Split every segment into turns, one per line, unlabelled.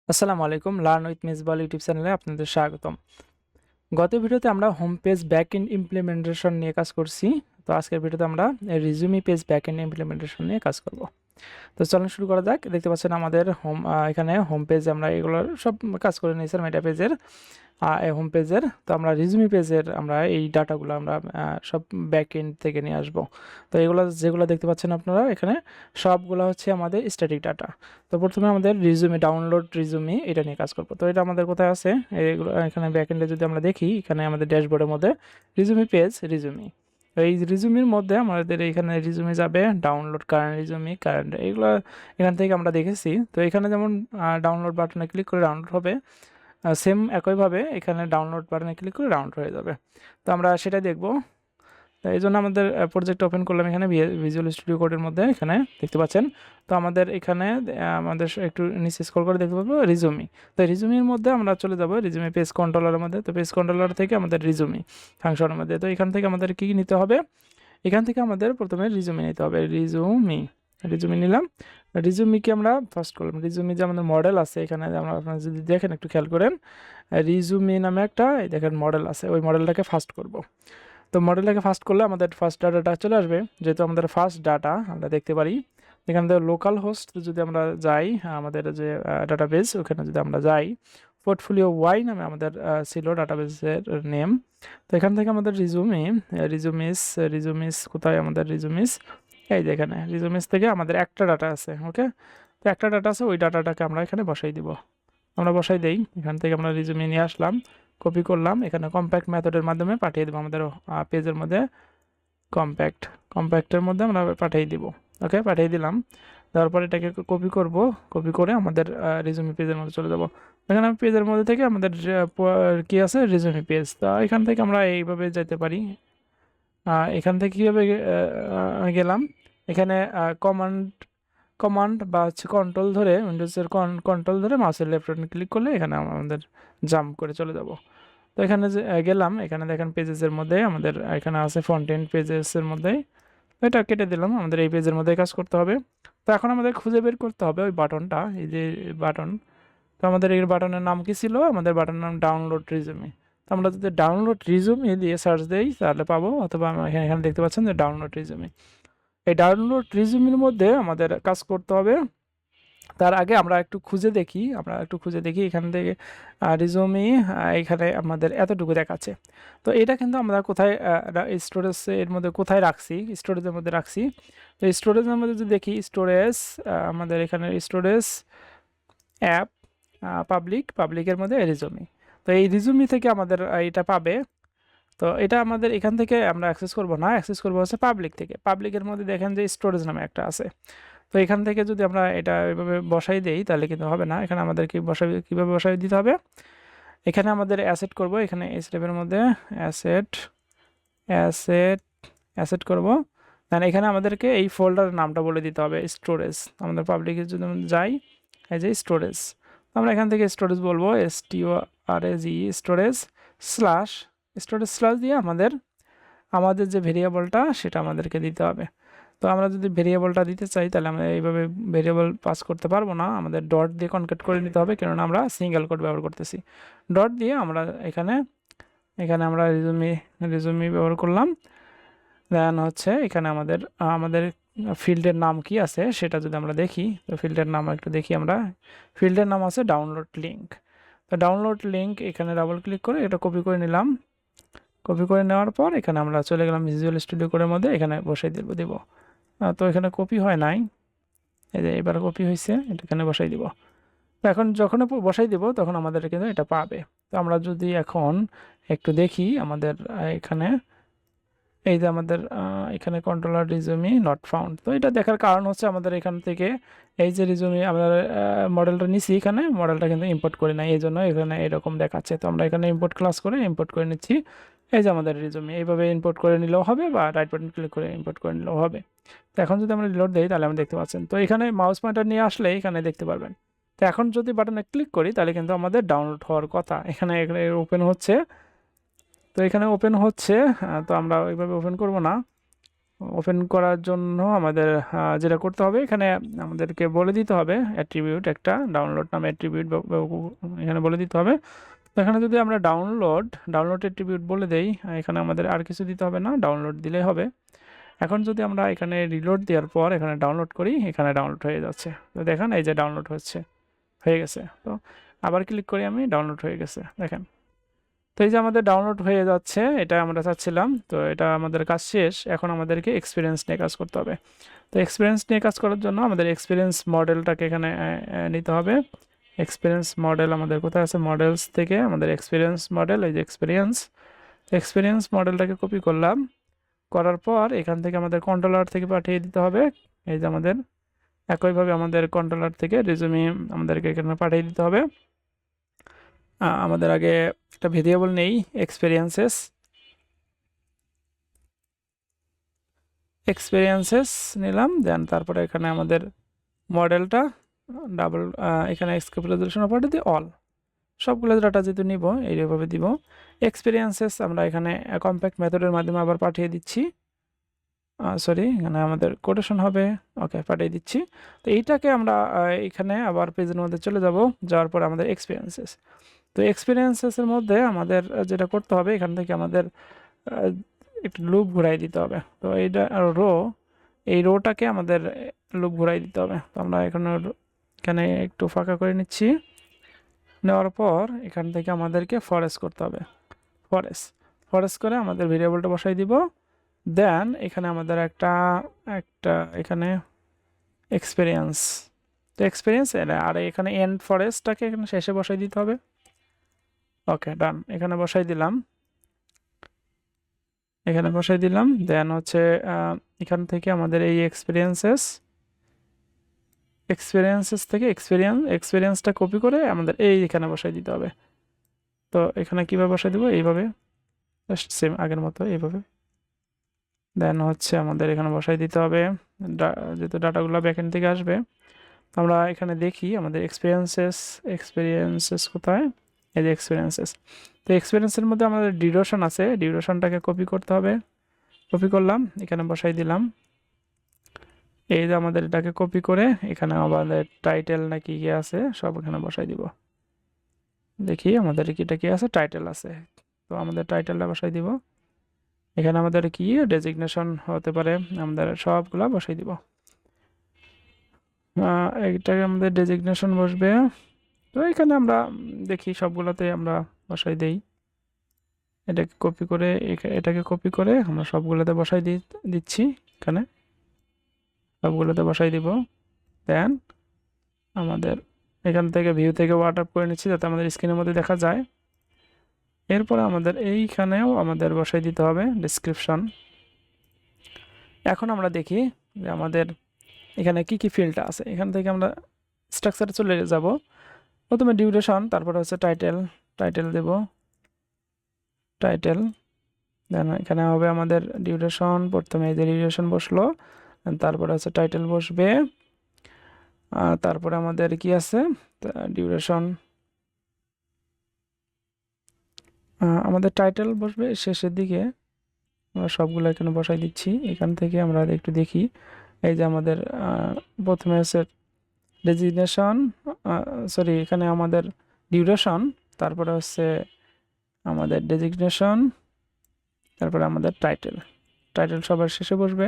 আসসালামু আলাইকুম। Learn with মেজবাল YouTube চ্যানেলে আপনাদের স্বাগতম। গত ভিডিওতে আমরা হোম পেজ ব্যাকএন্ড ইমপ্লিমেন্টেশন নিয়ে কাজ করছি। তো আজকের ভিডিওতে আমরা রিজ্যুমি পেজ ব্যাকএন্ড ইমপ্লিমেন্টেশন নিয়ে কাজ করব। তো চলুন শুরু করা যাক। দেখতে পাচ্ছেন আমাদের এখানে হোম পেজে আমরা এগুলোর সব কাজ করে নিয়েছি মেটা পেজের হোম পেজের। তো আমরা রিজুমি পেজের আমরা এই ডাটাগুলো আমরা সব ব্যাক এন্ড থেকে নিয়ে আসবো। তো এগুলো যেগুলো দেখতে পাচ্ছেন আপনারা এখানে সবগুলো হচ্ছে আমাদের স্ট্যাটিক ডাটা। তো প্রথমে আমাদের রিজুমি ডাউনলোড রিজুমি এটা নিয়ে কাজ করবো। তো এটা আমাদের কোথায় আছে, এগুলো এখানে ব্যাক এন্ডে যদি আমরা দেখি, এখানে আমাদের ড্যাশবোর্ডের মধ্যে রিজুমি পেজ রিজুমি। তো এই রিজুমির মধ্যে আমাদের এখানে রিজুমি যাবে, ডাউনলোড কারেন্ট রিজুমি কারেন্ট, এগুলো এখান থেকে আমরা দেখেছি। তো এখানে যেমন ডাউনলোড বাটনে ক্লিক করে ডাউনলোড হবে, সেম একইভাবে এখানে ডাউনলোড বাটনে ক্লিক করে ডাউনলোড হয়ে যাবে। তো আমরা সেটাই দেখব। তো এই জন্য আমাদের প্রজেক্ট ওপেন করলাম এখানে ভিজুয়াল স্টুডিও কোডের মধ্যে, এখানে দেখতে পাচ্ছেন। তো আমাদের এখানে আমাদের একটু নিচে স্ক্রল করে দেখতে পাবো রিজুমি। তো রিজুমির মধ্যে আমরা চলে যাব রিজুমি পেজ কন্ট্রোলারের মধ্যে। তো পেজ কন্ট্রোলার থেকে আমাদের রিজুমি ফাংশনের মধ্যে। তো এখান থেকে আমাদের কী নিতে হবে, এখান থেকে আমাদের প্রথমে রিজুমি নিতে হবে। রিজুমি নিলাম। রিজুমিকে আমরা ফার্স্ট করলাম। রিজুমি যে আমাদের মডেল আছে এখানে, আমরা আপনারা যদি দেখেন একটু খেয়াল করেন, রিজুমি নামে একটা এই দেখেন মডেল আছে, ওই মডেলটাকে ফার্স্ট করব। তো মডেলটাকে ফার্স্ট করলে আমাদের ফার্স্ট ডাটাটা চলে আসবে। যেহেতু আমাদের ফার্স্ট ডাটা আমরা দেখতে পারি এখানে লোকাল হোস্ট যদি আমরা যাই, আমাদের যে ডাটাবেস ওখানে যদি আমরা যাই, পোর্টফোলিও ওয়াই নামে আমাদের ছিল ডাটাবেসের নেম। তো এখান থেকে আমাদের রিজুমিস কোথায়, আমাদের রিজুমিস এই যে এখানে রিজুমিস থেকে আমাদের একটা ডাটা আছে। ওকে, তো একটা ডাটা আছে, ওই ডাটাটাকে আমরা এখানে বসাই দিব। আমরা বসাই দেই, এখান থেকে আমরা রিজুমি নিয়ে আসলাম, কপি করলাম, এখানে কম্প্যাক্ট মেথডের মাধ্যমে পাঠিয়ে দেবো আমাদের পেজের মধ্যে। কম্প্যাক্টের মধ্যে আমরা পাঠিয়ে দিব। ওকে, পাঠিয়ে দিলাম। দেওয়ার পর এটাকে কপি করব, কপি করে আমাদের রিজুমি পেজের মধ্যে চলে যাব। এখানে পেজের মধ্যে থেকে আমাদের কি আছে, রিজুমি পেজ। তো এখান থেকে আমরা এইভাবে যেতে পারি। এখান থেকে কীভাবে গেলাম, এখানে কমান্ড কমান্ড বা হচ্ছে কন্ট্রোল ধরে, উইন্ডোজের কন্ট্রোল ধরে মাউসের লেফট বাটন ক্লিক করলে এখানে আমাদের জাম্প করে চলে যাব। তো এখানে যে গেলাম, এখানে দেখেন পেজেসের মধ্যে আমাদের এখানে আছে ফ্রন্ট এন্ড পেজেসের মধ্যে, এটা কেটে দিলাম, আমাদের এই পেজের মধ্যে কাজ করতে হবে। তো এখন আমাদের খুঁজে বের করতে হবে ওই বাটনটা, এই যে বাটন। তো আমাদের এই বাটনের নাম কি ছিল, আমাদের বাটনের নাম ডাউনলোড রিজুমি। তো আমরা যদি ডাউনলোড রিজুমি দিয়ে সার্চ দিই তাহলে পাবো, অথবা আমরা এখানে দেখতে পাচ্ছেন যে ডাউনলোড রিজুমি। এই ডাউনলোড রিজুমির মধ্যে আমাদের কাজ করতে হবে। তার আগে আমরা একটু খুঁজে দেখি, এখান থেকে রিজুমি এখানে আমাদের এতটুকু দেখাচ্ছে। তো এটা কিন্তু আমরা কোথায় স্টোরেজ এর মধ্যে কোথায় রাখছি, স্টোরেজের মধ্যে রাখছি। তো স্টোরেজের মধ্যে যদি দেখি স্টোরেজ, আমাদের এখানে স্টোরেজ অ্যাপ পাবলিকের মধ্যে রিজুমি। তো এই রিজুমি থেকে আমাদের এটা পাবে। তো এটা আমাদের এখান থেকে আমরা অ্যাক্সেস করব না, অ্যাক্সেস করবো হচ্ছে পাবলিক থেকে। পাবলিকের মধ্যে দেখেন যে স্টোরেজ নামে একটা আছে। তো এখান থেকে যদি আমরা এটা এভাবে বসাই দেই তাহলে কিন্তু হবে না। এখানে আমাদের কীভাবে বসাই দিতে হবে, এখানে আমাদের অ্যাসেট করব, এখানে স্টেপের মধ্যে অ্যাসেট অ্যাসেট অ্যাসেট করব। দেন এখানে আমাদেরকে এই ফোল্ডারের নামটা বলে দিতে হবে স্টোরেজ। আমাদের পাবলিকে যদি আমরা যাই, এই যে স্টোরেজ, আমরা এখান থেকে স্টোরেজ বলবো স্টোরেজ স্ল্যাশ দিয়ে আমাদের যে ভেরিয়েবলটা সেটা আমাদেরকে দিতে হবে। তো আমরা যদি ভেরিয়েবলটা দিতে চাই তাহলে আমরা এইভাবে ভেরিয়েবল পাস করতে পারবো না, আমাদের ডট দিয়ে কনকেট করে নিতে হবে, কেননা আমরা সিঙ্গেল কোড ব্যবহার করতেছি। ডট দিয়ে আমরা এখানে আমরা রিজুমি ব্যবহার করলাম। দেন হচ্ছে এখানে আমাদের ফিল্ডের নাম কি আছে সেটা যদি আমরা দেখি, তো ফিল্ডের নাম একটু দেখি আমরা। ফিল্ডের নাম আছে ডাউনলোড লিঙ্ক। তো ডাউনলোড লিঙ্ক এখানে ডাবল ক্লিক করে এটা কপি করে নিলাম। কপি করে নেওয়ার পর এখানে আমরা চলে গেলাম ভিজুয়াল স্টুডিও কোডের মধ্যে, এখানে বসাই দেব। তো এখানে কপি হয় নাই, এই যে এবার কপি হয়েছে, এটা এখানে বসাই দিব। তো এখন যখন বসাই দিব তখন আমাদের কিন্তু এটা পাবে। তো আমরা যদি এখন একটু দেখি আমাদের এখানে, এই যে আমাদের এখানে কন্ট্রোলার রিজুমি নট ফাউন্ড। তো এটা দেখার কারণ হচ্ছে আমাদের এখান থেকে এই যে রিজুমি আমরা মডেলটা নিছি, এখানে মডেলটা কিন্তু ইম্পোর্ট করি নাই, এই জন্য এখানে এরকম দেখাচ্ছে। তো আমরা এখানে ইম্পোর্ট ক্লাস করে ইম্পোর্ট করে নিচ্ছি। এই যে আমাদের রিজুমি, এইভাবে ইম্পোর্ট করে নিলেও হবে বা রাইট বাটন ক্লিক করে ইম্পোর্ট করে নিলেও হবে। তো এখন যদি আমরা রিলোড দিই তাহলে আমরা দেখতে পাচ্ছেন, তো এখানে মাউস পয়েন্টার নিয়ে আসলে এখানে দেখতে পারবেন। তো এখন যদি বাটনে ক্লিক করি তাহলে কিন্তু আমাদের ডাউনলোড হওয়ার কথা, এখানে ওপেন হচ্ছে। তো এখানে ওপেন হচ্ছে, তো আমরা ওইভাবে ওপেন করব না, ওপেন করার জন্য আমাদের যেটা করতে হবে, এখানে আমাদেরকে বলে দিতে হবে অ্যাট্রিবিউট একটা, ডাউনলোড নামে অ্যাট্রিবিউট এখানে বলে দিতে হবে। তো এখানে যদি আমরা ডাউনলোড অ্যাট্রিবিউট বলে দেই, এখানে আমাদের আর কিছু দিতে হবে না, ডাউনলোড দিলেই হবে। এখন যদি আমরা এখানে রিলোড দেওয়ার পর এখানে ডাউনলোড করি, এখানে ডাউনলোড হয়ে যাচ্ছে। তো দেখেন এই যে ডাউনলোড হয়ে গেছে। তো আবার ক্লিক করি আমি, ডাউনলোড হয়ে গেছে দেখেন। তো এই যে আমাদের ডাউনলোড হয়ে যাচ্ছে, এটা আমরা চাচ্ছিলাম। তো এটা আমাদের কাজ শেষ। এখন আমাদেরকে এক্সপিরিয়েন্স নিয়ে কাজ করতে হবে। তো এক্সপিরিয়েন্স নিয়ে কাজ করার জন্য আমাদের এক্সপিরিয়েন্স মডেলটাকে এখানে নিতে হবে। এক্সপিরিয়েন্স মডেল আমাদের কোথায় আছে, মডেলস থেকে আমাদের এক্সপিরিয়েন্স মডেল, এই যে এক্সপিরিয়েন্স মডেলটাকে কপি করলাম। করার পর এখান থেকে আমাদের কন্ট্রোলার থেকে পাঠিয়ে দিতে হবে। এই যে আমাদের একইভাবে আমাদের কন্ট্রোলার থেকে রেজুমি আমাদেরকে এখানে পাঠিয়ে দিতে হবে। আমাদের আগে একটা ভেরিয়েবল নেই, এক্সপিরিয়েন্সেস নিলাম। দেন তারপরে এখানে আমাদের মডেলটা ডাবল, এখানে এসকেপ রেজলিউশন অপারেটর দিয়ে অল, সবগুলো ডাটা যেহেতু নিব এইভাবে দিব। এক্সপিরিয়েন্সেস আমরা এখানে কম্প্যাক্ট মেথডের মাধ্যমে আবার পাঠিয়ে দিচ্ছি। সরি, এখানে আমাদের কোটেশন হবে, ওকে পাঠিয়ে দিচ্ছি। তো এইটাকে আমরা এখানে আবার পেজের মধ্যে চলে যাব, যাওয়ার পর আমাদের এক্সপিরিয়েন্সেস। তো এক্সপিরিয়েন্সেসের মধ্যে আমাদের যেটা করতে হবে, এখান থেকে আমাদের একটু লুপ ঘুরাই দিতে হবে। তো এইটা এই রোটাকে আমাদের লুপ ঘুরাই দিতে হবে। তো আমরা এখানে একটু ফাঁকা করে নিচ্ছি। নেওয়ার পর এখান থেকে আমাদেরকে ফরেস্ট করতে হবে। ফরেস্ট করে আমাদের ভেরিয়েবলটা বসাই দিব। দেন এখানে আমাদের একটা এখানে এক্সপিরিয়েন্স, তো এক্সপিরিয়েন্স আর এখানে এন্ড ফরেস্টটাকে এখানে শেষে বসাই দিতে হবে। ওকে ডান, এখানে বসাই দিলাম। দেন হচ্ছে এখান থেকে আমাদের এই এক্সপিরিয়েন্সেস থেকে এক্সপিরিয়েন্সটা কপি করে আমাদের এখানে বসাই দিতে হবে। তো এখানে কিভাবে বসাই দিব, এইভাবে জাস্ট সেম আগের মতো এইভাবে। দেন হচ্ছে আমাদের এখানে বসাই দিতে হবে, যেহেতু ডাটাগুলো ব্যাকএন্ড থেকে আসবে। আমরা এখানে দেখি আমাদের এক্সপিরিয়েন্সেস কোথায়, এই যে এক্সপিরিয়েন্সেস। তো এক্সপিরিয়েন্সের মধ্যে আমাদের ডিউরেশন আছে, ডিউরেশনটাকে কপি করতে হবে। কপি করলাম, এখানে বসাই দিলাম। এই যে আমাদের এটাকে কপি করে এখানে আমাদের টাইটেল নাকি কি আছে সব এখানে বসাই দিব। দেখি আমাদের এটা কি আছে, টাইটেল আছে। তো আমাদের টাইটেলটা বসাই দিব। এখানে আমাদের কি ডেজিগনেশন হতে পারে, আমাদের সবগুলা বসাই দিব। এটাকে আমাদের ডেজিগনেশন বসবে। তো এখানে আমরা দেখি সবগুলোতে আমরা বসাই দেই। এটাকে কপি করে আমরা সবগুলোতে বসাই দিচ্ছি। এখানে সবগুলোতে বসাই দিব। দেন আমাদের এখান থেকে ভিউ থেকে ওয়াট আপ করে নিচ্ছি যাতে আমাদের স্ক্রিনের মধ্যে দেখা যায়। এরপরে আমাদের এইখানেও আমাদের বসাই দিতে হবে ডেসক্রিপশন। এখন আমরা দেখি যে আমাদের এখানে কি কি ফিল্ডটা আছে। এখান থেকে আমরা স্ট্রাকচারে চলে যাব। প্রথমে ডিউরেশন, তারপরে হচ্ছে টাইটেল দেব, দেন এখানে হবে আমাদের ডিউরেশন। প্রথমে এই যে ডিউরেশন বসলো, তারপরে হচ্ছে টাইটেল বসবে। তারপরে আমাদের কি আছে, ডিউরেশন, আমাদের টাইটেল বসবে শেষের দিকে। আমরা সবগুলো এখানে বসাই দিচ্ছি। এখান থেকে আমরা একটু দেখি, এই যে আমাদের প্রথমে হচ্ছে ডেজিগনেশন, সরি এখানে আমাদের ডিউরেশন, তারপরে হচ্ছে আমাদের ডেজিগনেশন, তারপরে আমাদের টাইটেল সবার শেষে বসবে।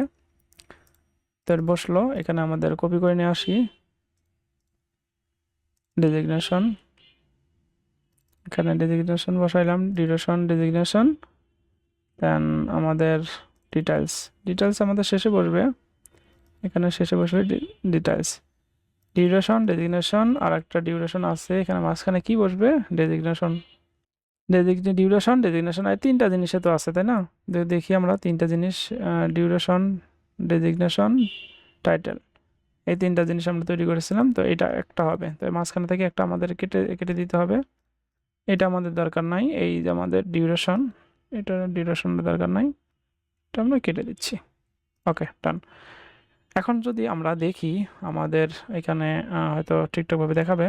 তার বসলো, এখানে আমাদের কপি করে নিয়ে আসি ডেজিগনেশন। এখানে ডেজিগনেশন বসাইলাম, ডেজিগনেশন। দেন আমাদের ডিটেলস আমাদের শেষে বসবে। এখানে শেষে বসবে ডেজিগনেশন আর একটা ডিউরেশন আছে এখানে মাঝখানে কি বসবে, ডেজিগনেশন আর তিনটা জিনিসে তো আছে তাই না। দেখি আমরা তিনটা জিনিস, ডিউরেশন, ডেজিগনেশন, টাইটেল, এই তিনটা জিনিস আমরা তৈরি করেছিলাম। তো এটা একটা হবে, তো মাঝখানে থেকে একটা আমাদের কেটে দিতে হবে। এটা আমাদের দরকার নাই, এই যে আমাদের ডিউরেশনটা দরকার নাই, এটা আমরা কেটে দিচ্ছি। ওকে ডান। এখন যদি আমরা দেখি আমাদের এখানে হয়তো ঠিকঠাকভাবে দেখাবে।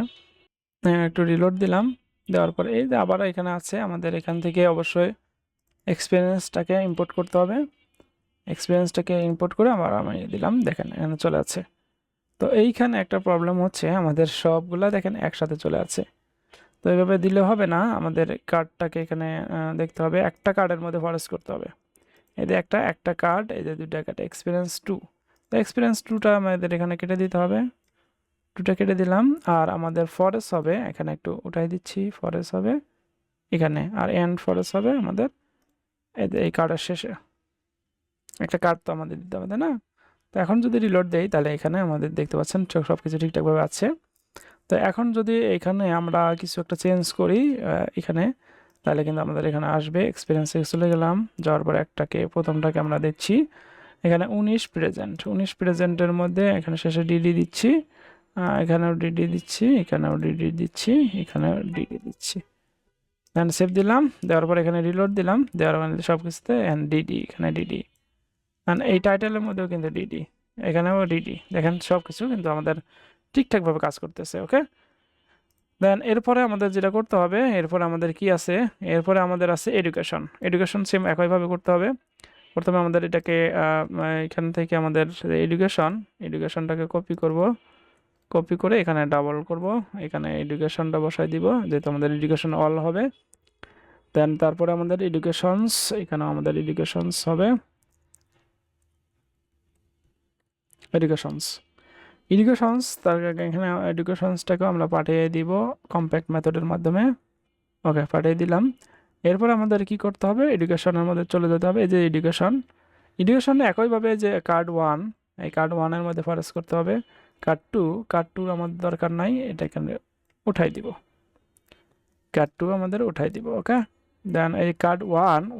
একটু রিলোড দিলাম, দেওয়ার পরে এই যে আবার এখানে আছে, আমাদের এখান থেকে অবশ্যই এক্সপিরিয়েন্সটাকে ইম্পোর্ট করতে হবে। এক্সপিরিয়েন্সটাকে ইম্পোর্ট করে আবার আমি দিলাম, দেখেন এখানে চলে আছে। তো এইখানে একটা প্রবলেম হচ্ছে, আমাদের সবগুলা দেখেন একসাথে চলে আছে। তো এইভাবে দিলে হবে না, আমাদের কার্ডটাকে এখানে দেখতে হবে, একটা কার্ডের মধ্যে ফরেস্ট করতে হবে। এই যে একটা কার্ড, এই যে দুইটা কার্ড, এক্সপিরিয়েন্স 2। তো এক্সপিরিয়েন্স 2টা আমাদের এখানে কেটে দিতে হবে, 2টা কেটে দিলাম। আর আমাদের ফরেস্ট হবে, এখানে একটু উঠাই দিচ্ছি, ফরেস্ট হবে এখানে, আর এন্ড ফরেস্ট হবে আমাদের এই কার্ডের শেষে। একটা কার্ড তো আমাদের দিতে হবে, তাই না? তো এখন যদি রিলোড দেই, তাহলে এখানে আমাদের দেখতে পাচ্ছেন সব কিছু ঠিকঠাকভাবে আছে। তো এখন যদি এখানে আমরা কিছু একটা চেঞ্জ করি এখানে, তাহলে কিন্তু আমাদের এখানে আসবে। এক্সপিরিয়েন্সে চলে গেলাম, যাওয়ার পর প্রথমটাকে আমরা দিচ্ছি এখানে 19 প্রেজেন্ট। 19 প্রেজেন্টের মধ্যে এখানে শেষে ডিডি দিচ্ছি, এখানেও ডিডি দিচ্ছি, এখানেও ডিডি দিচ্ছি, এখানেও ডিডি দিচ্ছি। দেন সেভ দিলাম, দেওয়ার পর এখানে রিলোড দিলাম, দেওয়ার মানে সব কিছুতে ডিডি, এখানে ডিডি। অ্যান্ড এই টাইটেলের মধ্যেও কিন্তু ডিডি, এখানেও ডিডি। দেখেন সব কিছু কিন্তু আমাদের ঠিকঠাকভাবে কাজ করতেছে। ওকে, দেন এরপরে আমাদের যেটা করতে হবে, এরপরে আমাদের কি আছে, এরপরে আমাদের আছে এডুকেশন। এডুকেশন সেম একইভাবে করতে হবে। প্রথমে আমাদের এটাকে এখান থেকে আমাদের এডুকেশনটাকে কপি করব, কপি করে এখানে ডাবল করব, এখানে এডুকেশনটা বসাই দিব, যেহেতু আমাদের এডুকেশন অল হবে। দেন তারপরে আমাদের এডুকেশনস, এখানে আমাদের এডুকেশনস হবে, তার এখানে এডুকেশনসটাকে আমরা পাঠিয়ে দিব কম্প্যাক্ট মেথডের মাধ্যমে। ওকে, পাঠিয়ে দিলাম। এরপর আমাদের কি করতে হবে, এডুকেশনের মধ্যে চলে যেতে হবে। এই যে এডুকেশনে একইভাবে যে কার্ড 1, এই কার্ড 1-এর মধ্যে ফরেস্ট করতে হবে। কার্ড 2 আমাদের দরকার নাই, এটা এখানে উঠাই দিব, কার্ড 2 আমাদের উঠাই দিব। ওকে, দেন এই কার্ড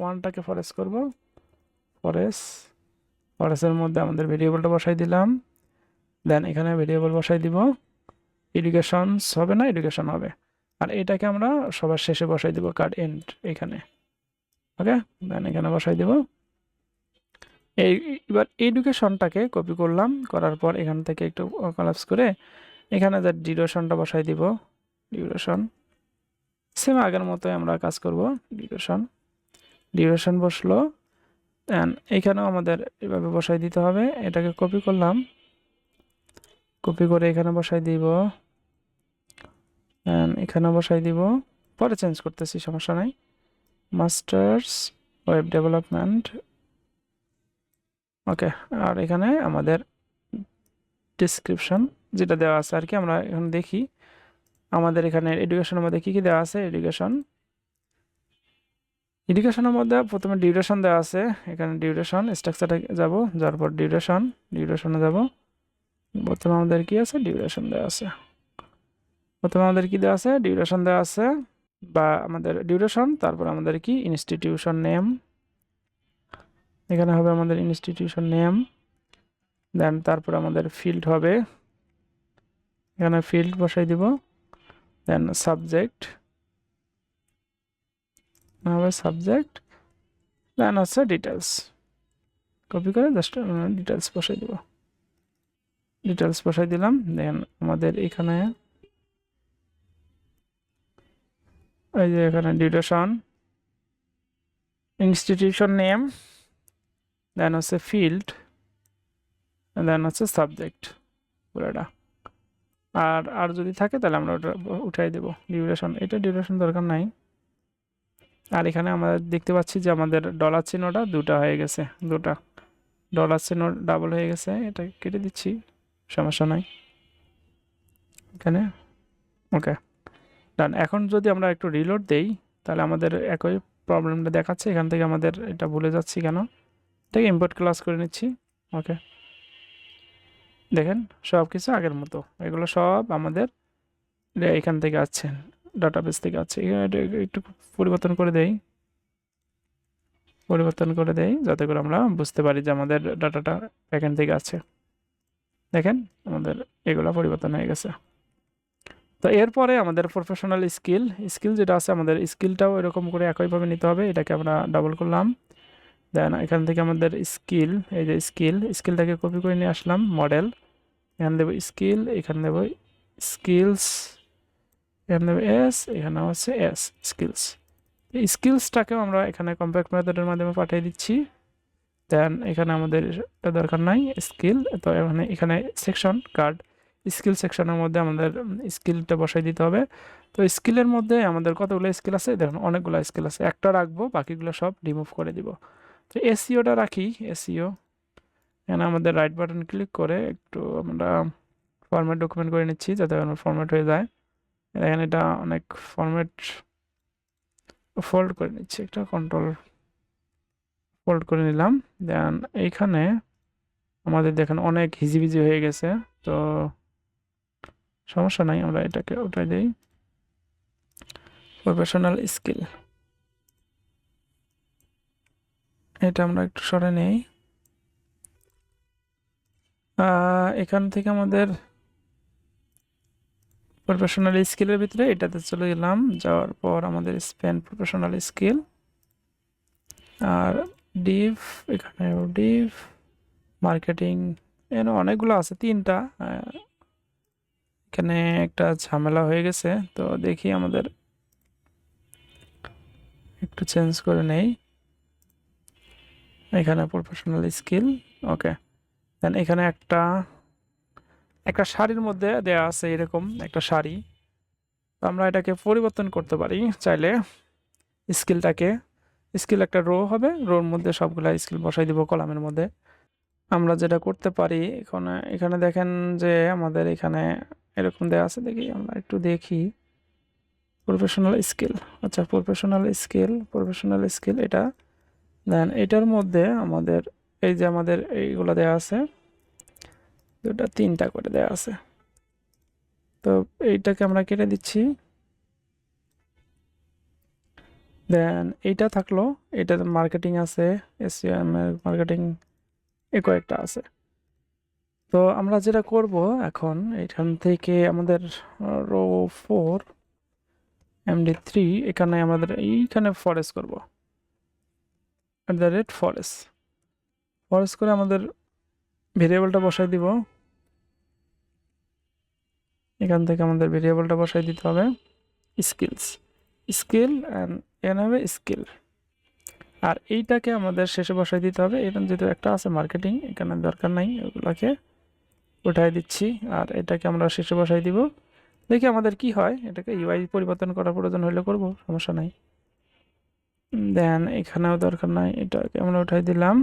1টাকে ফরেস্ট করব, ফরেস্টের মধ্যে আমাদের ভেরিয়েবলটা বসাই দিলাম। দেন এখানে ভেরিয়েবল বসাই দিব, এডুকেশনস হবে না, এডুকেশন হবে। আর এটাকে আমরা সবার শেষে বসাই দিব, কার্ড এন্ড এখানে। ওকে, দেন এখানে বসাই দিব। এবার এডুকেশনটাকে কপি করলাম, করার পর এখান থেকে একটু কলাপস করে এখানে যে ডিউরেশনটা বসাই দিব, ডিউরেশন সেম আগের মতোই আমরা কাজ করব। ডিউরেশন বসলো। দেন এখানেও আমাদের এভাবে বসাই দিতে হবে। এটাকে কপি করলাম, কপি করে এখানে বসাই দিব, এখানে বসাই দিব, পরে চেঞ্জ করতেছি, সমস্যা নাই। Masters web development. ওকে, আর এখানে আমাদের ডিসক্রিপশন যেটা দেওয়া আছে আর কি, আমরা এখন দেখি আমাদের এখানে এডুকেশনের মধ্যে কি কি দেওয়া আছে। এডুকেশনের মধ্যে প্রথমে ডিউরেশন দেওয়া আছে, এখানে ডিউরেশন স্ট্রাকচারে যাব, যার পর ডিউরেশনে যাব। প্রথমে আমাদের কি আছে, ডিউরেশন দেওয়া আছে, প্রথমে আমাদের কি দেওয়া আছে, ডিউরেশন দেওয়া আছে, বা আমাদের ডিউরেশন, তারপর আমাদের কি ইনস্টিটিউশন নেম, এখানে হবে আমাদের ইনস্টিটিউশন নেম। দেন তারপর আমাদের ফিল্ড হবে, এখানে ফিল্ড বসাই দিব। দেন সাবজেক্ট হবে, দেন হচ্ছে ডিটেলস, কপি করে জাস্ট ডিটেলস বসাই দিলাম। দেন আমাদের এখানে এই যে এখানে ডিউরেশন, ইনস্টিটিউশন নেম, দেন হচ্ছে ফিল্ড, দেন হচ্ছে সাবজেক্ট পুরোটা। আর যদি থাকে তাহলে আমরা ওটা উঠাই দেব। ডিউরেশন দরকার নাই। আর এখানে আমরা দেখতে পাচ্ছি যে আমাদের ডলার চিহ্নটা দুটা হয়ে গেছে, দুটা ডলার চিহ্ন ডাবল হয়ে গেছে, এটা কেটে দিচ্ছি, সমস্যা নাই এখানে। ওকে, ডান। এখন যদি আমরা একটু রিলোড দেই, তাহলে আমাদের একই প্রবলেমটা দেখাচ্ছে। এখান থেকে আমাদের এটা ভুলে যাচ্ছি কেন, এটাকে ইম্পোর্ট ক্লাস করে নিচ্ছি। ওকে, দেখেন সব কিছু আগের মতো, এগুলো সব আমাদের এখান থেকে আসছে, ডাটাবেস থেকে আছে। এটা একটু পরিবর্তন করে দেই, যাতে করে আমরা বুঝতে পারি যে আমাদের ডাটাটা এখান থেকে আছে। দেখেন আমাদের এগুলো পরিবর্তন হয়ে গেছে। তো এরপরে আমাদের প্রফেশনাল স্কিল যেটা আছে, আমাদের স্কিলটাও এরকম করে একইভাবে নিতে হবে। এটাকে আমরা ডাবল করলাম, দেন এখান থেকে আমাদের এই যে স্কিলটাকে কপি করে নিয়ে আসলাম, মডেল, এখানে দেবো স্কিল, এখানে দেবো স্কিলস, এখানে দেবো এখানে হচ্ছে স্কিলস। এই স্কিলসটাকেও আমরা এখানে কম্প্যাক্ট মেথডের মাধ্যমে পাঠিয়ে দিচ্ছি। দেন এখানে আমাদের এটা দরকার নাই স্কিল, তো এখানে সেকশন কার্ড স্কিল সেকশনের মধ্যে আমাদের স্কিলটা বসাই দিতে হবে। তো স্কিলের মধ্যে আমাদের কতগুলো স্কিল আছে দেখুন, অনেকগুলো স্কিল আছে, একটা রাখবো, বাকিগুলো সব রিমুভ করে দিব। তো এসইওটা রাখি, এসইও এখানে আমাদের রাইট বাটন ক্লিক করে একটু আমরা ফরম্যাট ডকুমেন্ট করে নিচ্ছি যাতে আমার ফরম্যাট হয়ে যায়। এখানে এটা অনেক ফরম্যাট ফোল্ড করে নিচ্ছি, একটা কন্ট্রোল ফোল্ড করে নিলাম। দেন এইখানে আমাদের দেখেন অনেক হিজিবিজি হয়ে গেছে, তো সমস্যা নাই, আমরা এটাকে উঠাই দিই। প্রফেশনাল স্কিল এটা আমরা একটু সরে নেই। এখান থেকে আমাদের প্রফেশনাল স্কিলের ভিতরে এটাতে চলে গেলাম, যাওয়ার পর আমাদের স্পেন প্রফেশনাল স্কিল আর ডিভ, এখানে ডিভ মার্কেটিং, এখানে অনেকগুলো আছে, তিনটা। এখানে একটা ঝামেলা হয়ে গেছে, তো দেখি আমাদের একটু চেঞ্জ করে নেই। এখানে প্রফেশনাল স্কিল, ওকে। দেন এখানে একটা শাড়ির মধ্যে দেয়া আছে এরকম একটা শাড়ি, তো আমরা এটাকে পরিবর্তন করতে পারি চাইলে। স্কিলটাকে স্কিল একটা রো হবে, রোর মধ্যে সবগুলা স্কিল বসাই দিব কলামের মধ্যে। আমরা যেটা করতে পারি এখানে এখানে দেখেন যে আমাদের এখানে এরকম দেওয়া আছে, দেখি আমরা একটু দেখি। প্রফেশনাল স্কিল, আচ্ছা প্রফেশনাল স্কিল এটা। দেন এটার মধ্যে আমাদের এই যে আমাদের এইগুলা দেওয়া আছে, দুটা তিনটা করে দেওয়া আছে, তো এইটাকে আমরা কেটে দিচ্ছি। দেন এইটা থাকলো, এটা মার্কেটিং আছে, এসইএম মার্কেটিং এ কয়েকটা আছে। তো আমরা যেটা করব এখন, এখান থেকে আমাদের রো 4 MD3 এখানে আমাদের এইখানে ফরেস্ট করব, ফরেস্ট করে আমাদের ভেরিয়েবলটা বসাই দিব। এখান থেকে আমাদের ভেরিয়েবলটা বসাই দিতে হবে স্কিলস, স্কিল অ্যান্ড এন হবে স্কিল, আর এইটাকে আমাদের শেষে বসাই দিতে হবে। এখানে যেহেতু একটা আছে মার্কেটিং, এখানে দরকার নাই, ওগুলোকে উঠাই দিচ্ছি, আর এটাকে আমরা শেষে বসাই দিব। দেখি আমাদের কি হয়, এটাকে ইউআই পরিবর্তন করার প্রয়োজন হলে করব, সমস্যা নাই। দেন এখানেও দরকার নাই, এটাকে আমরা উঠাই দিলাম,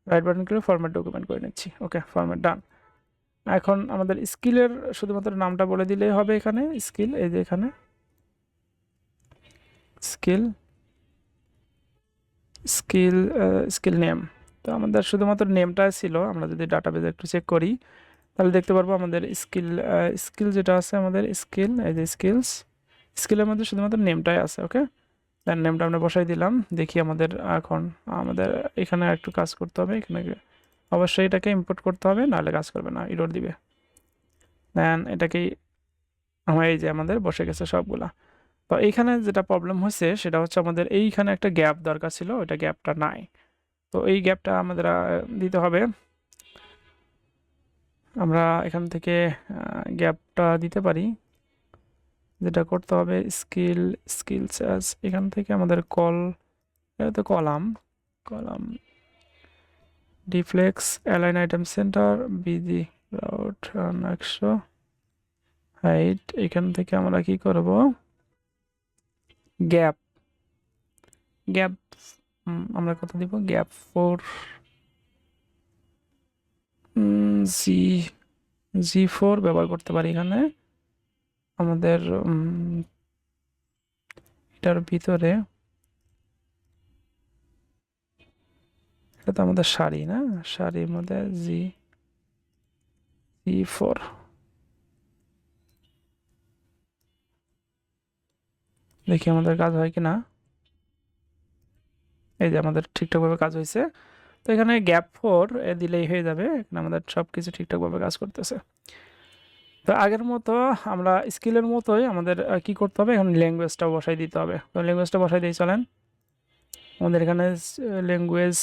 right button click format document করে নিচ্ছি, ওকে ফরম্যাট ডান। এখন আমাদের স্কিলের শুধুমাত্র নামটা বলে দিলেই হবে, এখানে স্কিল, এই যে এখানে স্কিল স্কিল স্কিল নেম, তো আমাদের শুধুমাত্র নেমটা ছিল। আমরা যদি ডাটাবেজে একটু চেক করি তাহলে দেখতে পারবো আমাদের স্কিল যেটা আছে, আমাদের স্কিল, এই যে স্কিলের মধ্যে শুধুমাত্র নেমটাই আছে, ওকে। দেন নেমটা আমরা বসাই দিলাম। দেখি আমাদের এখন আমাদের এখানে একটু কাজ করতে হবে, এখানে অবশ্যই এটাকে ইম্পোর্ট করতে হবে, নাহলে কাজ করবে না, এরর দিবে। দেন এটাকেই আমার এই যে আমাদের বসে গেছে সবগুলা। তো এইখানে যেটা প্রবলেম হয়েছে সেটা হচ্ছে আমাদের এইখানে একটা গ্যাপ দরকার ছিল, ওইটা গ্যাপটা নাই, তো এই গ্যাপটা আমাদের দিতে হবে। আমরা এখান থেকে গ্যাপটা দিতে পারি, যেটা করতে হবে স্কিলস অ্যাজ, এখান থেকে আমাদের column d flex align item center BG route 100 height, এখান থেকে আমরা কি করব, গ্যাপ গ্যাপ আমরা কত দিব, গ্যাপ 4 জি4 ব্যবহার করতে পারি। এখানে আমাদের এটার ভিতরে, এটা তো আমাদের শাড়ি না, শাড়ির মধ্যে জি4, দেখি আমাদের কাজ হয় কিনা। এই যে আমাদের ঠিকঠাকভাবে কাজ হয়েছে, তো এখানে গ্যাপ 4 দিলেই হয়ে যাবে, এখানে আমাদের সব কিছু ঠিকঠাকভাবে কাজ করতেছে। তো আগের মতো আমরা স্কিলের মতোই আমাদের কি করতে হবে, এখন ল্যাঙ্গুয়েজটাও বসাই দিতে হবে। তো ল্যাঙ্গুয়েজটা বসাই দিয়ে চলেন, আমাদের এখানে ল্যাঙ্গুয়েজ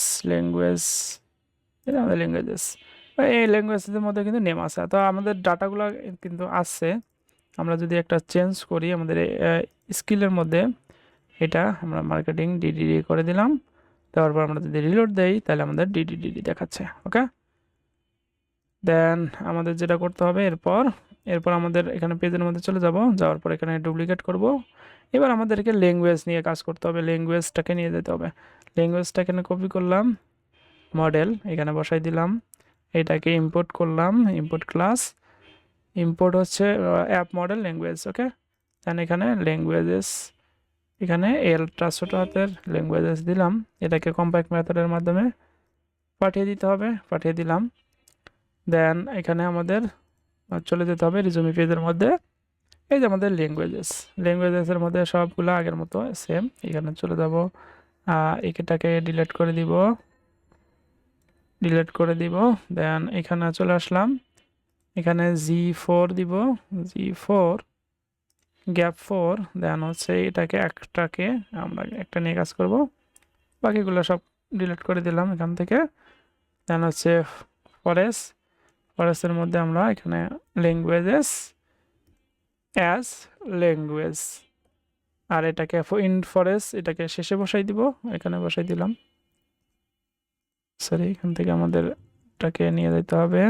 আমাদের ল্যাঙ্গুয়েজেস, এই ল্যাঙ্গুয়েজের মধ্যে কিন্তু নেম আছে, তো আমাদের ডাটাগুলো কিন্তু আছে। আমরা যদি একটা চেঞ্জ করি আমাদের স্কিলের মধ্যে, এটা আমরা মার্কেটিং ডিডি করে দিলাম, তো দেওয়ার পর আমরা যদি রিলোড দেই তাহলে আমাদের ডিডি দেখাচ্ছে। ওকে, দেন আমাদের যেটা করতে হবে এরপর আমাদের এখানে পেজের মধ্যে চলে যাওয়ার পর এখানে ডুপ্লিকেট করব। এবার আমাদেরকে ল্যাঙ্গুয়েজ নিয়ে কাজ করতে হবে, ল্যাঙ্গুয়েজটাকে নিয়ে যেতে হবে। ল্যাঙ্গুয়েজটা এখানে কপি করলাম, মডেল এখানে বসাই দিলাম, এটাকে ইম্পোর্ট করলাম, ইম্পোর্ট ক্লাস, ইম্পোর্ট হচ্ছে অ্যাপ মডেল ল্যাঙ্গুয়েজ। ওকে, দেন এখানে ল্যাঙ্গুয়েজেস, এখানে এলটা ছোট হাতের ল্যাঙ্গুয়েজেস দিলাম, এটাকে কম্প্যাক্ট মেথডের মাধ্যমে পাঠিয়ে দিতে হবে, পাঠিয়ে দিলাম। দেন এখানে আমাদের চলে যেতে হবে রিজুমি পেজের মধ্যে। এই যে আমাদের ল্যাঙ্গুয়েজেসের মধ্যে সবগুলো আগের মতো সেম। এখানে চলে যাব, এটাকে ডিলিট করে দিব। দেন এখানে চলে আসলাম, এখানে G4 দিব, G4 গ্যাপ 4। দেন হচ্ছে এটাকে আমরা একটা নিয়ে কাজ করব, বাকিগুলো সব ডিলিট করে দিলাম এখান থেকে। দেন হচ্ছে ফরেস্টের মধ্যে আমরা এখানে ল্যাঙ্গুয়েজেস অ্যাজ ল্যাঙ্গুয়েজ, আর এটাকে ইন ফরেস্ট এটাকে শেষে বসাই দিব, এখানে বসাই দিলাম। সরি, এখান থেকে আমাদের এটাকে নিয়ে যেতে হবে।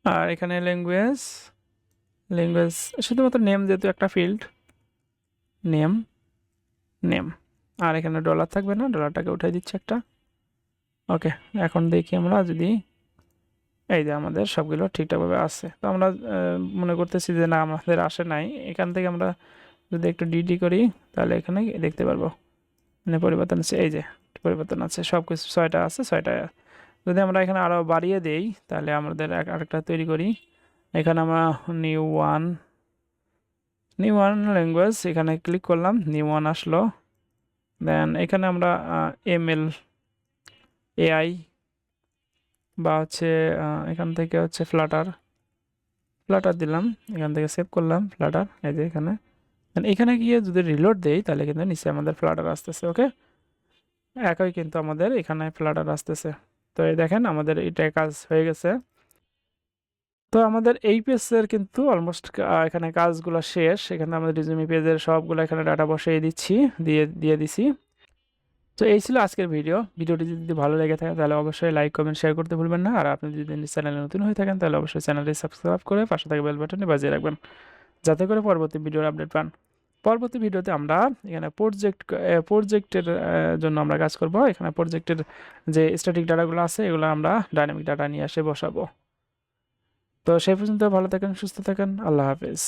আর এখানে ল্যাঙ্গুয়েজ শুধুমাত্র নেম, যেহেতু একটা ফিল্ড, নেম। আর এখানে ডলার থাকবে না, ডলারটাকে উঠাই দিচ্ছি একটা। ওকে, এখন দেখি আমরা যদি এই যে আমাদের সবগুলো ঠিকঠাকভাবে আসছে, তো আমরা মনে করতেছি যে না আমাদের আসে নাই। এখান থেকে আমরা যদি একটু ডিডি করি তাহলে এখানে দেখতে পারবো মানে পরিবর্তন আছে, এই যে পরিবর্তন আছে, সব কিছু 6টা আছে, 6টা। যদি আমরা এখানে আরও বাড়িয়ে দেই তাহলে আমাদের আরেকটা তৈরি করি। এখানে আমরা নিউ ওয়ান ল্যাঙ্গুয়েজ এখানে ক্লিক করলাম, নিউ ওয়ান আসলো। দেন এখানে আমরা ML AI বা হচ্ছে এখান থেকে হচ্ছে ফ্লাটার দিলাম, এখান থেকে সেভ করলাম ফ্লাটার। এই যে এখানে গিয়ে যদি রিলোড দেই তাহলে কিন্তু নিচে আমাদের ফ্লাটার আসতেছে। ওকে, একই কিন্তু আমাদের এখানে ফ্লাটার আসতেছে। তো এই দেখেন আমাদের এটা কাজ হয়ে গেছে। তো আমাদের এই পেজের কিন্তু অলমোস্ট এখানে কাজগুলো শেষ। এখানে আমাদের রিজুমি পেজের সবগুলো এখানে ডাটা বসিয়ে দিচ্ছি, দিয়ে দিছি। তো এই ছিল আজকের ভিডিওটি যদি ভালো লেগে থাকে তাহলে অবশ্যই লাইক কমেন্ট শেয়ার করতে ভুলবেন না। আর আপনি যদি চ্যানেলে নতুন হয়ে থাকেন তাহলে অবশ্যই চ্যানেলটি সাবস্ক্রাইব করে পাশে থাকা বেল বাটনে বাজিয়ে রাখবেন, যাতে করে পরবর্তী ভিডিওর আপডেট পান। পরবর্তী ভিডিওতে আমরা এখানে প্রজেক্টের জন্য আমরা কাজ করব। এখানে প্রজেক্টের যে স্ট্যাটিক ডাটাগুলো আছে এগুলো আমরা ডাইনামিক ডাটা নিয়ে এসে বসাবো। তো সেই পর্যন্ত ভালো থাকেন, সুস্থ থাকেন, আল্লাহ হাফেজ।